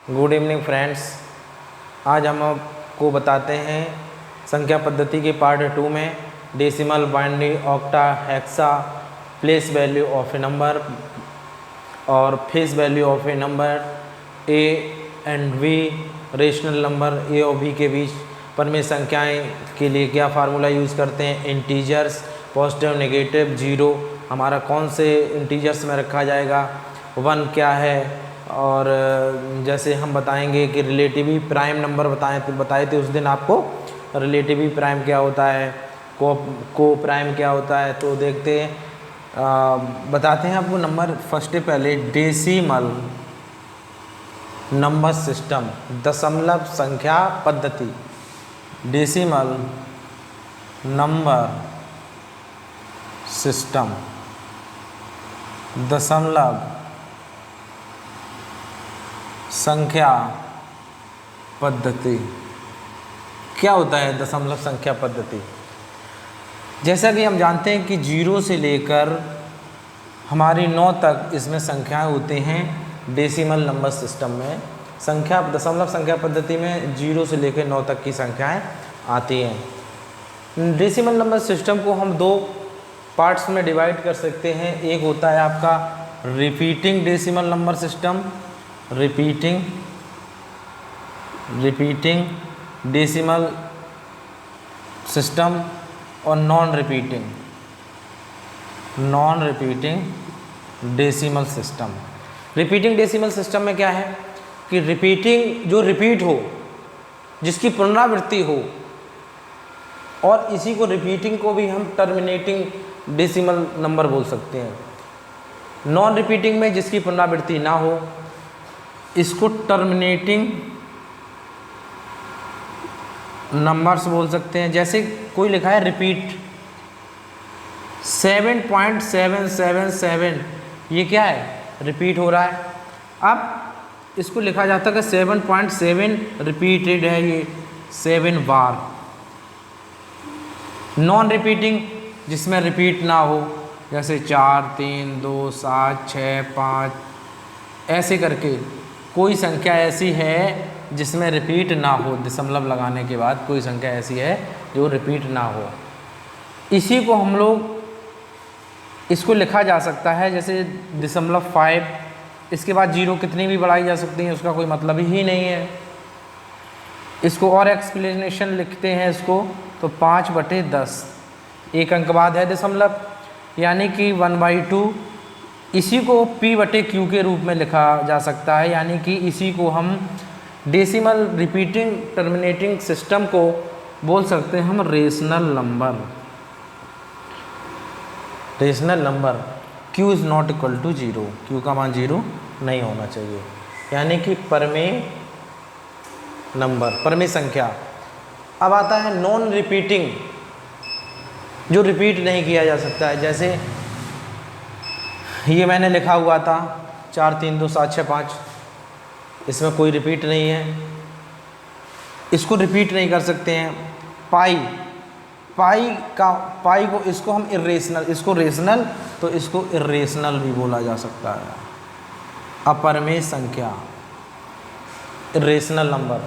Good evening friends. आज हम आपको बताते हैं संख्या पद्धति के पार्ट 2 में decimal, binary, octa, hexa, place value of a number और face value of a number, a and b, rational number a और बी के बीच परमेय संख्याएं के लिए क्या फार्मूला यूज़ करते हैं, इंटीजर्स, पॉजिटिव, नेगेटिव, जीरो हमारा कौन से इंटीजर्स में रखा जाएगा, 1 क्या है, और जैसे हम बताएंगे कि रिलेटिवली प्राइम नंबर बताए थे उस दिन आपको, रिलेटिवली प्राइम क्या होता है, को प्राइम क्या होता है। तो देखते हैं, बताते हैं आपको नंबर फर्स्ट पहले डेसिमल नंबर सिस्टम, दशमलव संख्या पद्धति, डेसिमल नंबर सिस्टम, दशमलव संख्या पद्धति। क्या होता है दशमलव संख्या पद्धति? जैसा कि हम जानते हैं कि 0 से लेकर हमारी 9 तक इसमें संख्याएं होती हैं। डेसिमल नंबर सिस्टम में संख्या दशमलव संख्या पद्धति में 0 से लेकर 9 तक की संख्याएं आती हैं। डेसिमल नंबर सिस्टम को हम 2 पार्ट्स में डिवाइड कर सकते हैं। एक होता है आपका repeating decimal number system, repeating decimal system, और non repeating decimal system. Repeating decimal system में क्या है कि रिपीटिंग जो रिपीट हो, जिसकी पुनरावृत्ति हो, और इसी को रिपीटिंग को भी हम टर्मिनेटिंग डेसिमल नंबर बोल सकते हैं। नॉन रिपीटिंग में जिसकी पुनरावृत्ति ना हो, इसको टर्मिनेटिंग नंबर्स बोल सकते हैं। जैसे कोई लिखा है रिपीट 7.777, ये क्या है, रिपीट हो रहा है। अब इसको लिखा जाता है कि 7.7 रिपीटेड है, ये 7 बार। नॉन रिपीटिंग जिसमें रिपीट ना हो, जैसे 4, 3, 2, 7, 6, 5, ऐसे करके कोई संख्या ऐसी है जिसमें रिपीट ना हो, दशमलव लगाने के बाद कोई संख्या ऐसी है जो रिपीट ना हो, इसी को हम लोग इसको लिखा जा सकता है जैसे 0.5। इसके बाद 0 कितनी भी बढ़ाई जा सकती है, उसका कोई मतलब ही नहीं है। इसको और एक्सप्लेनेशन लिखते हैं इसको, तो 5/10, एक अंक बाद है दशमलव, यानी कि 1/2। इसी को P/Q के रूप में लिखा जा सकता है, यानी कि इसी को हम डेसिमल रिपीटिंग टर्मिनेटिंग सिस्टम को बोल सकते हैं हम rational number. Rational number Q is not equal to 0, Q का मान 0 नहीं होना चाहिए, यानी कि परमेय नंबर, परमेय संख्या। अब आता है नॉन रिपीटिंग, जो रिपीट नहीं किया जा सकता है। जैसे ये मैंने लिखा हुआ था 4, 3, 2, 7, 6, 5, इसमें कोई रिपीट नहीं है, इसको रिपीट नहीं कर सकते हैं। पाई को इसको हम इरेशनल, इसको रेशनल तो इसको इरेशनल भी बोला जा सकता है। अपरमेय संख्या, इरेशनल नंबर।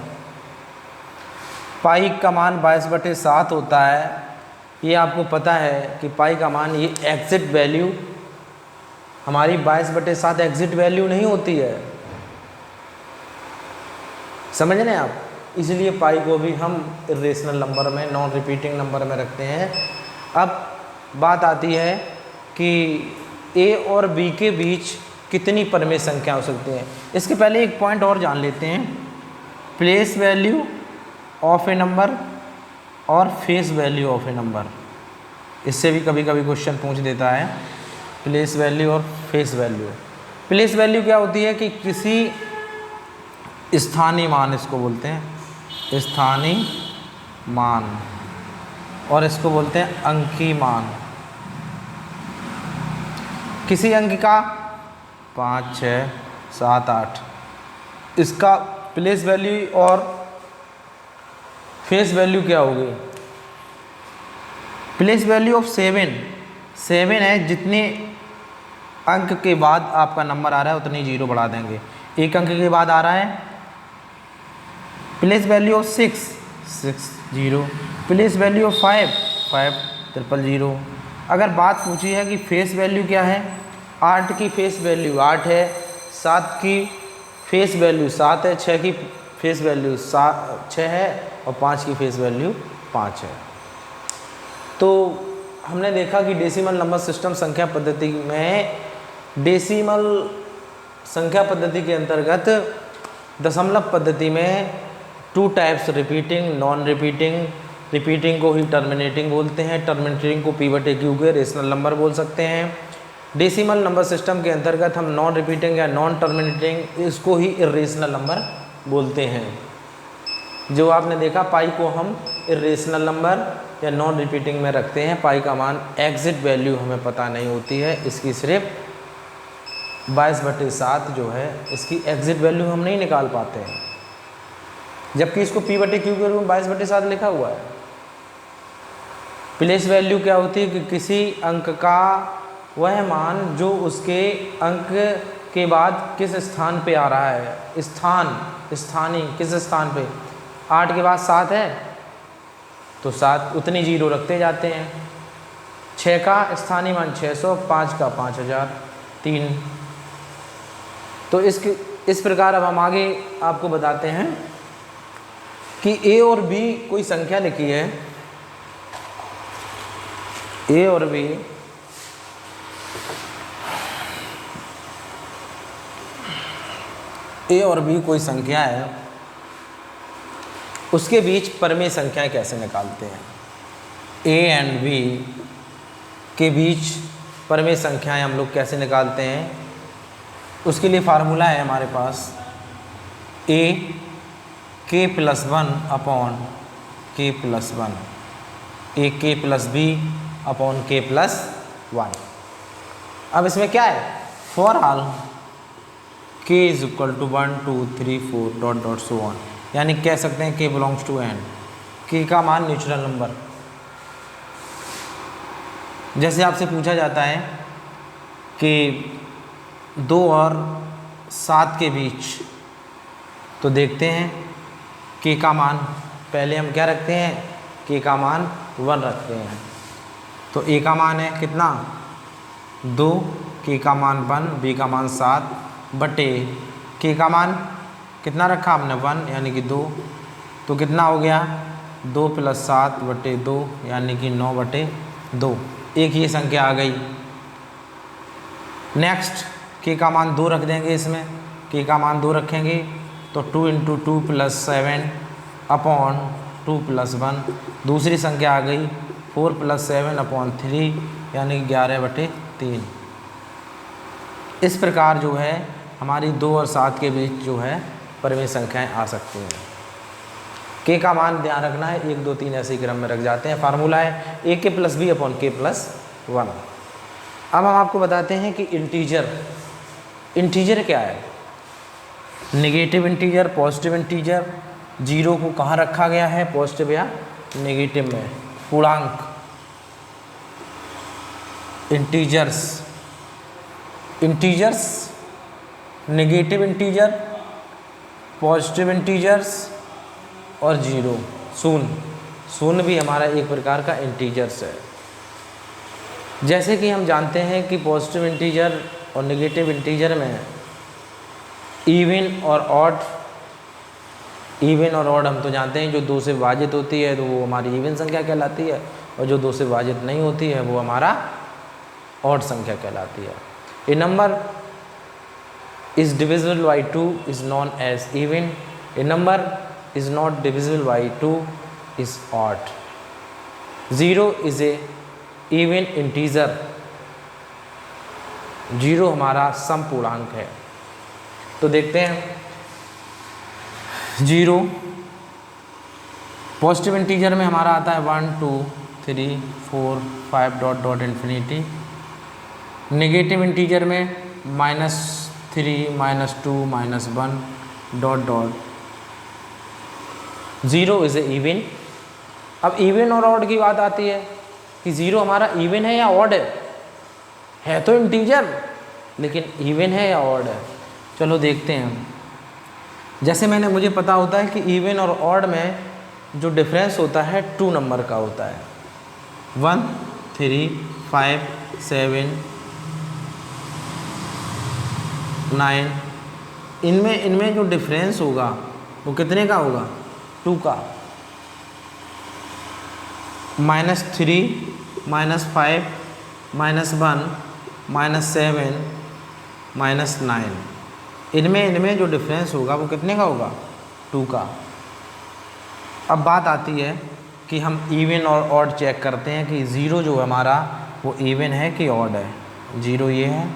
पाई का मान 22/7 होता है। ये आपको पता है कि पाई का मान, ये एग्जिट वैल्यू हमारी 22/7 एग्जिट वैल्यू नहीं होती है, समझ रहे हैं आप। इसलिए पाई को भी हम इरेशनल नंबर में, नॉन रिपीटिंग नंबर में रखते हैं। अब बात आती है कि ए और बी के बीच कितनी परमेय संख्या हो सकती है। इसके पहले एक पॉइंट और जान लेते हैं, place value of a number और face value of a number. इससे भी कभी कभी क्वेश्चन पूछ देता है, प्लेस वैल्यू और फेस वैल्यू। प्लेस वैल्यू क्या होती है कि किसी स्थानीय मान, इसको बोलते हैं स्थानीय मान, और इसको बोलते हैं अंकीय मान। किसी अंक का 5, 6, 7, 8, इसका प्लेस वैल्यू और फेस वैल्यू क्या होगी? प्लेस वैल्यू ऑफ 7 है, जितने अंक के बाद आपका नंबर आ रहा है उतनी 0 बढ़ा देंगे। एक अंक के बाद आ रहा है place value of 6 6 0, place value of 5 5 000। अगर बात पूछी है कि फेस वैल्यू क्या है, 8 की फेस वैल्यू 8 है, 7 की फेस वैल्यू 7 है, 6 की फेस वैल्यू 6 है और 5 की फेस वैल्यू 5 है। तो हमने देखा कि डेसिमल नंबर सिस्टम संख्या पद्धति में, डेसिमल संख्या पद्धति के अंतर्गत दशमलव पद्धति में 2 types, repeating, non repeating. Repeating को ही टर्मिनेटिंग बोलते हैं, टर्मिनेटिंग को P/Q के रेशनल नंबर बोल सकते हैं। डेसिमल नंबर सिस्टम के अंतर्गत हम नॉन रिपीटिंग या नॉन टर्मिनेटिंग, इसको ही इर्रेशनल नंबर बोलते हैं। जो आपने देखा, पाई को हम इर्रेशनल नंबर या नॉन रिपीटिंग में रखते हैं। पाई का मान एग्जिट वैल्यू हमें पता नहीं होती है, इसकी सिर्फ 22/7 जो है, इसकी एग्जिट वैल्यू हम नहीं निकाल पाते हैं, जबकि इसको P/Q के रूप में 22/7 लिखा हुआ है। प्लेस वैल्यू क्या होती है कि किसी अंक का वह मान जो उसके अंक के बाद किस स्थान पे आ रहा है, स्थानीय किस स्थान पे। 8 के बाद 7 है तो 7 उतनी 0 रखते जाते हैं। 6 का स्थानीय मान 600, 5 का 5000, 3। तो इस प्रकार अब हम आगे आपको बताते हैं कि ए और बी कोई संख्या लिखी है, ए और बी कोई संख्या है, उसके बीच परमेय संख्याएं कैसे निकालते हैं। ए एंड बी के बीच परमेय संख्याएं हम लोग कैसे निकालते हैं, उसके लिए फार्मूला है हमारे पास, ए k+1 अपॉन k+1, ए k+b अपॉन k+1। अब इसमें क्या है, for all k = 1 2 3 4 ... so on, यानी कह सकते हैं k belongs to n, k का मान नेचुरल नंबर। जैसे आपसे पूछा जाता है कि 2 और 7 के बीच, तो देखते हैं k का मान, पहले हम क्या रखते हैं, k का मान 1 रखते हैं। तो a का मान है कितना 2, k का मान 1, b का मान 7 बटे k का मान कितना रखा हमने 1 यानी कि 2, तो कितना हो गया 2 + 7 बटे 2 यानी कि 9/2, एक ये संख्या आ गई। नेक्स्ट k का मान 2 रख देंगे, इसमें k का मान 2 रखेंगे तो 2 × 2 + 7 अपॉन 2 + 1, दूसरी संख्या आ गई 4 + 7 अपॉन 3 यानी कि 11/3। इस प्रकार जो है हमारी 2 और 7 के बीच जो है परमेय संख्याएं आ सकती हैं। k का मान ध्यान रखना है, 1 2 3 ऐसे ही क्रम में रख जाते हैं। फार्मूला है ak + b अपॉन k+1। अब हम आपको बताते हैं कि इंटीजर क्या है, नेगेटिव इंटीजर, पॉजिटिव इंटीजर। 0 को कहाँ रखा गया है, पॉजिटिव या नेगेटिव में, पूर्णांक। Integers, negative integer, positive integers और 0, शून्य भी हमारा एक प्रकार का इंटीजर्स है। जैसे कि हम जानते हैं कि पॉजिटिव इंटीजर और नेगेटिव इंटीजर में इवन और ऑड हम तो जानते हैं, जो 2 से विभाजित होती है तो वो हमारी इवन संख्या कहलाती है, और जो 2 से विभाजित नहीं होती है वो हमारा ऑड संख्या कहलाती है। ए number is divisible by 2 is known as even. A number is not divisible by 2 is odd. 0 is a even integer. 0 हमारा सम पूर्णांक है। तो देखते हैं 0 पॉजिटिव इंटीजर में हमारा आता है 1 2 3 4 5 ... infinity। नेगेटिव इंटीजर में -3 -2 -1 ... 0 इज ए इवन। अब इवन और ऑड की बात आती है कि 0 हमारा इवन है या ऑड है तो इंटीजर, लेकिन इवन है या ऑड है। चलो देखते हैं। जैसे मुझे पता होता है कि इवन और ऑड में जो डिफरेंस होता है 2 नंबर का होता है, 1 3 5 7 9, इनमें जो डिफरेंस होगा वो कितने का होगा, 2 का। -3 -5 -1 -7 -9, इनमें जो डिफरेंस होगा वो कितने का होगा, 2 का। अब बात आती है कि हम इवन और ऑड चेक करते हैं कि 0 जो हमारा वो इवन है कि ऑड है। 0 ये है।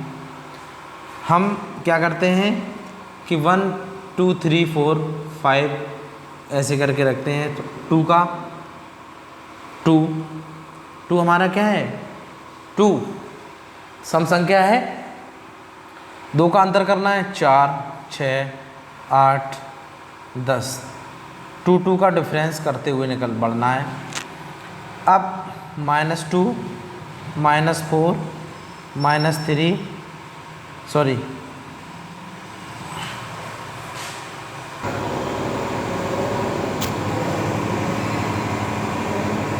हम क्या करते हैं कि 1 2 3 4 5 ऐसे करके रखते हैं। तो 2 का 2 हमारा क्या है, 2 सम संख्या है। 2 का अंतर करना है, 4 6 8 10, 2 का डिफरेंस करते हुए बढ़ना है। अब -2 -4 -3 सॉरी